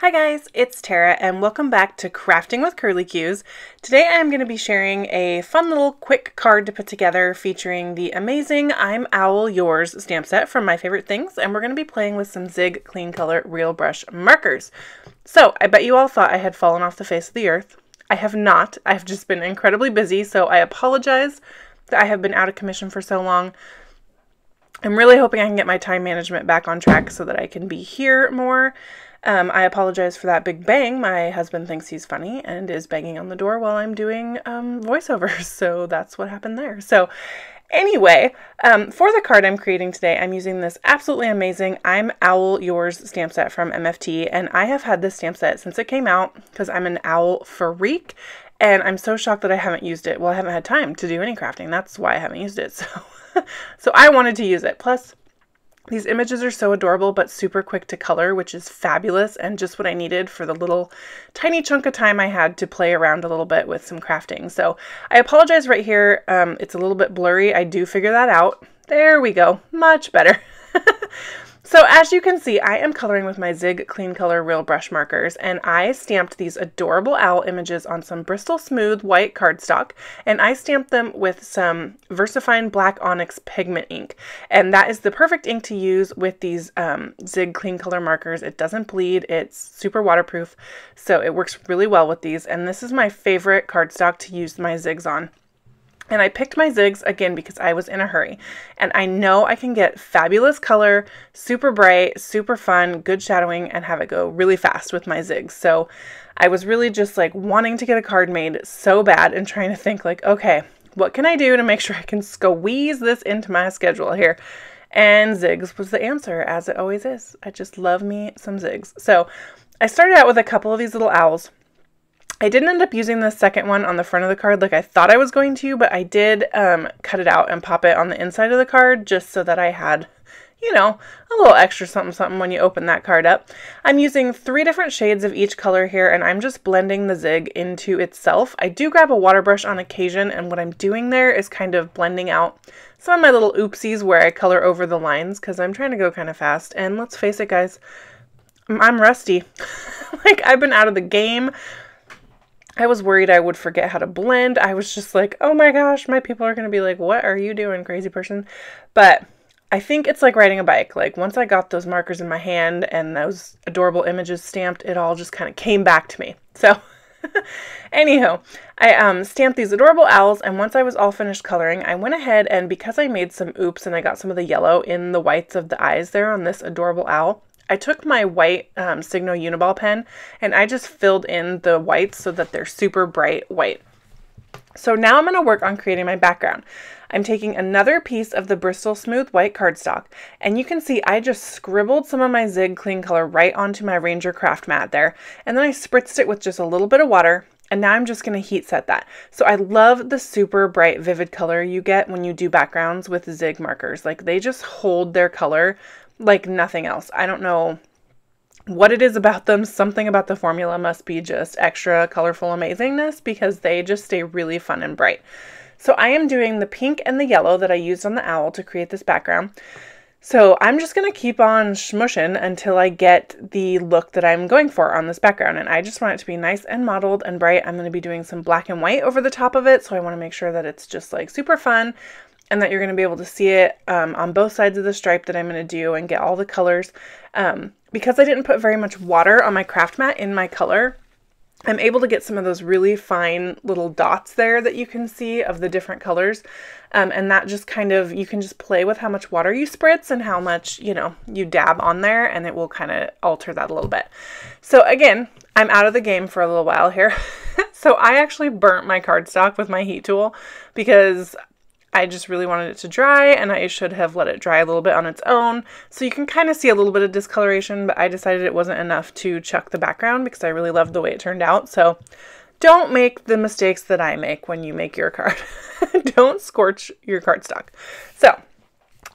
Hi guys, it's Tara and welcome back to Crafting with Curly Cues. Today I'm going to be sharing a fun little quick card to put together featuring the amazing I'm Owl Yours stamp set from My Favorite Things, and we're going to be playing with some Zig Clean Color Real Brush markers. So I bet you all thought I had fallen off the face of the earth. I have not. I've just been incredibly busy, so I apologize that I have been out of commission for so long. I'm really hoping I can get my time management back on track so that I can be here more. I apologize for that big bang. My husband thinks he's funny and is banging on the door while I'm doing voiceovers, so that's what happened there. So anyway, for the card I'm creating today, I'm using this absolutely amazing I'm Owl Yours stamp set from MFT, and I have had this stamp set since it came out because I'm an owl freak, and I'm so shocked that I haven't used it. Well, I haven't had time to do any crafting. That's why I haven't used it. So I wanted to use it. Plus, these images are so adorable, but super quick to color, which is fabulous and just what I needed for the little tiny chunk of time I had to play around a little bit with some crafting. So I apologize right here. It's a little bit blurry. I do figure that out. There we go. Much better. So as you can see, I am coloring with my Zig Clean Color Real Brush markers, and I stamped these adorable owl images on some Bristol Smooth white cardstock, and I stamped them with some VersaFine Black Onyx pigment ink, and that is the perfect ink to use with these Zig Clean Color markers. It doesn't bleed, it's super waterproof, so it works really well with these, and this is my favorite cardstock to use my Zigs on. And I picked my Zigs, again, because I was in a hurry. And I know I can get fabulous color, super bright, super fun, good shadowing, and have it go really fast with my Zigs. So I was really just like wanting to get a card made so bad and trying to think like, okay, what can I do to make sure I can squeeze this into my schedule here? And Zigs was the answer, as it always is. I just love me some Zigs. So I started out with a couple of these little owls. I didn't end up using the second one on the front of the card like I thought I was going to, but I did cut it out and pop it on the inside of the card just so that I had, you know, a little extra something when you open that card up. I'm using 3 different shades of each color here, and I'm just blending the Zig into itself. I do grab a water brush on occasion, and what I'm doing there is kind of blending out some of my little oopsies where I color over the lines because I'm trying to go kind of fast. And let's face it, guys, I'm rusty. Like, I've been out of the game. I was worried I would forget how to blend. I was just like, oh my gosh, my people are going to be like, what are you doing, crazy person? But I think it's like riding a bike. Like, once I got those markers in my hand and those adorable images stamped, it all just kind of came back to me. So anywho, I stamped these adorable owls, and once I was all finished coloring, I went ahead and because I made some oops and I got some of the yellow in the whites of the eyes there on this adorable owl, I took my white Signo Uniball pen and I just filled in the whites so that they're super bright white. So now I'm going to work on creating my background. I'm taking another piece of the Bristol Smooth white cardstock, and you can see I just scribbled some of my Zig Clean Color right onto my Ranger craft mat there, and then I spritzed it with just a little bit of water, and now I'm just going to heat set that. So I love the super bright vivid color you get when you do backgrounds with Zig markers. Like, they just hold their color like nothing else. I don't know what it is about them. Something about the formula must be just extra colorful amazingness because they just stay really fun and bright. So I am doing the pink and the yellow that I used on the owl to create this background. So I'm just going to keep on smooshing until I get the look that I'm going for on this background. And I just want it to be nice and mottled and bright. I'm going to be doing some black and white over the top of it. So I want to make sure that it's just like super fun and that you're going to be able to see it on both sides of the stripe that I'm going to do and get all the colors. Because I didn't put very much water on my craft mat in my color, I'm able to get some of those really fine little dots there that you can see of the different colors. And that just kind of, you can just play with how much water you spritz and how much, you know, you dab on there, and it will kind of alter that a little bit. So again, I'm out of the game for a little while here. So I actually burnt my cardstock with my heat tool because I just really wanted it to dry, and I should have let it dry a little bit on its own. So you can kind of see a little bit of discoloration, but I decided it wasn't enough to chuck the background because I really loved the way it turned out. So don't make the mistakes that I make when you make your card. Don't scorch your cardstock. So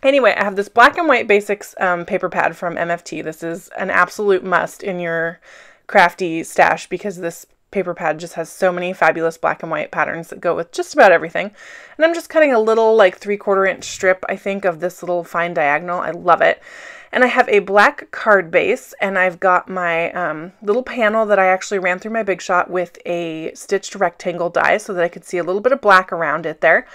anyway, I have this black and white basics paper pad from MFT. This is an absolute must in your crafty stash because this paper pad just has so many fabulous black and white patterns that go with just about everything. And I'm just cutting a little like 3/4 inch strip, I think, of this little fine diagonal. I love it. And I have a black card base, and I've got my little panel that I actually ran through my Big Shot with a stitched rectangle die so that I could see a little bit of black around it there.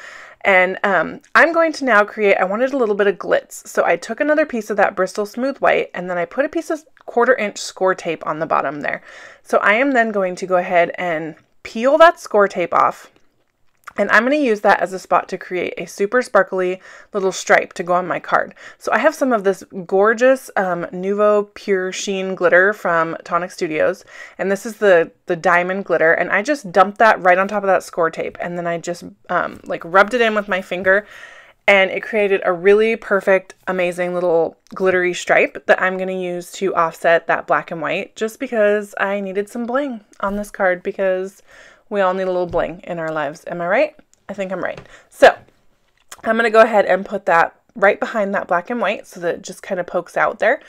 And I'm going to now create, I wanted a little bit of glitz. So I took another piece of that Bristol Smooth White, and then I put a piece of 1/4 inch score tape on the bottom there. So I am then going to go ahead and peel that score tape off. And I'm going to use that as a spot to create a super sparkly little stripe to go on my card. So I have some of this gorgeous Nuvo Pure Sheen glitter from Tonic Studios. And this is the diamond glitter. And I just dumped that right on top of that score tape. And then I just like rubbed it in with my finger. And it created a really perfect, amazing little glittery stripe that I'm going to use to offset that black and white. Just because I needed some bling on this card, because we all need a little bling in our lives. Am I right? I think I'm right. So I'm going to go ahead and put that right behind that black and white so that it just kind of pokes out there.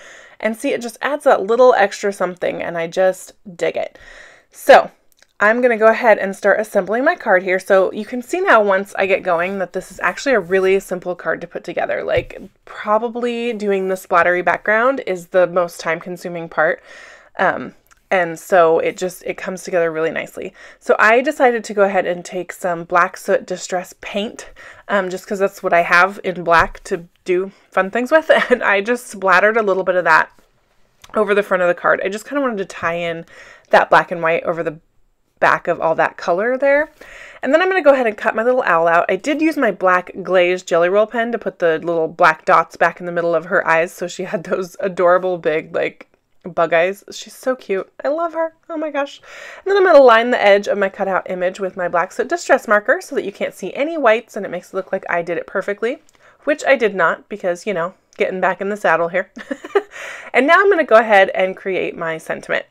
And see, it just adds that little extra something, and I just dig it. So I'm going to go ahead and start assembling my card here. So you can see now once I get going that this is actually a really simple card to put together. Like, probably doing the splattery background is the most time consuming part. And so it comes together really nicely. So I decided to go ahead and take some Black Soot Distress paint, just because that's what I have in black to do fun things with. And I just splattered a little bit of that over the front of the card. I just kind of wanted to tie in that black and white over the back of all that color there. And then I'm going to go ahead and cut my little owl out. I did use my black glazed Jelly Roll pen to put the little black dots back in the middle of her eyes, so she had those adorable big, like, bug eyes. She's so cute. I love her. Oh my gosh. And then I'm going to line the edge of my cutout image with my Black Soot Distress marker so that you can't see any whites, and it makes it look like I did it perfectly, which I did not, because, you know, getting back in the saddle here. And now I'm going to go ahead and create my sentiment.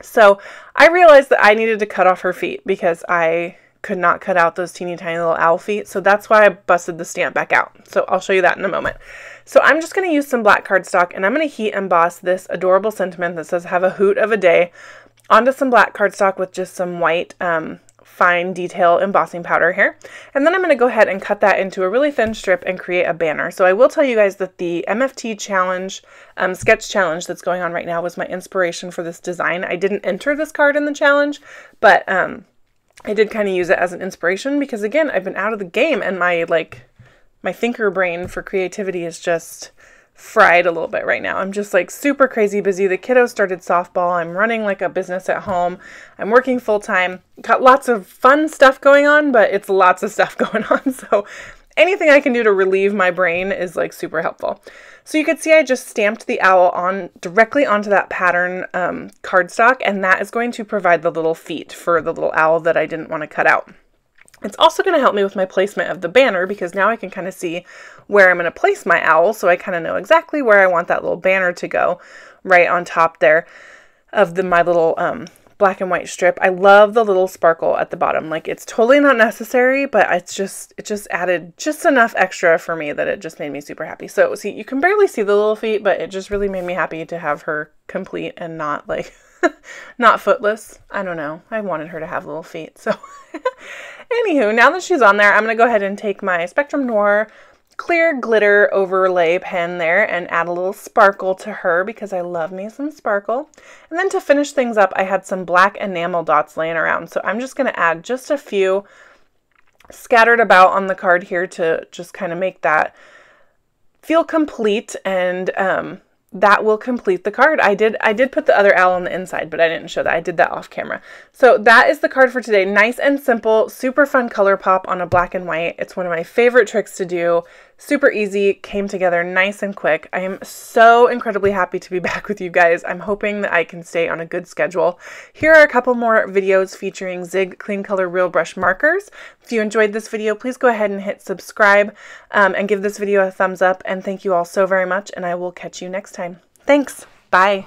So I realized that I needed to cut off her feet because I could not cut out those teeny tiny little owl feet. So that's why I busted the stamp back out. So I'll show you that in a moment. So I'm just going to use some black cardstock, and I'm going to heat emboss this adorable sentiment that says "Have a hoot of a day" onto some black cardstock with just some white fine detail embossing powder here. And then I'm going to go ahead and cut that into a really thin strip and create a banner. So I will tell you guys that the MFT challenge, sketch challenge that's going on right now was my inspiration for this design. I didn't enter this card in the challenge, but I did kind of use it as an inspiration because, again, I've been out of the game, and my thinker brain for creativity is just fried a little bit right now. I'm just like super crazy busy. The kiddos started softball. I'm running like a business at home. I'm working full time. Got lots of fun stuff going on, but it's lots of stuff going on. So anything I can do to relieve my brain is like super helpful. So you can see I just stamped the owl on directly onto that pattern cardstock, and that is going to provide the little feet for the little owl that I didn't want to cut out. It's also going to help me with my placement of the banner, because now I can kind of see where I'm going to place my owl, so I kind of know exactly where I want that little banner to go, right on top there of my little black and white strip. I love the little sparkle at the bottom. Like, it's totally not necessary, but it just added just enough extra for me that it just made me super happy. So see, you can barely see the little feet, but it just really made me happy to have her complete and not like not footless. I don't know. I wanted her to have little feet. So anywho, now that she's on there, I'm going to go ahead and take my Spectrum Noir clear glitter overlay pen there and add a little sparkle to her, because I love me some sparkle. And then to finish things up, I had some black enamel dots laying around. So I'm just going to add just a few scattered about on the card here to just kind of make that feel complete, and that will complete the card. I did put the other owl on the inside, but I didn't show that. I did that off camera. So that is the card for today. Nice and simple, super fun color pop on a black and white. It's one of my favorite tricks to do. Super easy, came together nice and quick. I am so incredibly happy to be back with you guys. I'm hoping that I can stay on a good schedule. Here are a couple more videos featuring Zig Clean Color Real Brush markers. If you enjoyed this video, please go ahead and hit subscribe and give this video a thumbs up. And thank you all so very much, and I will catch you next time. Thanks. Bye.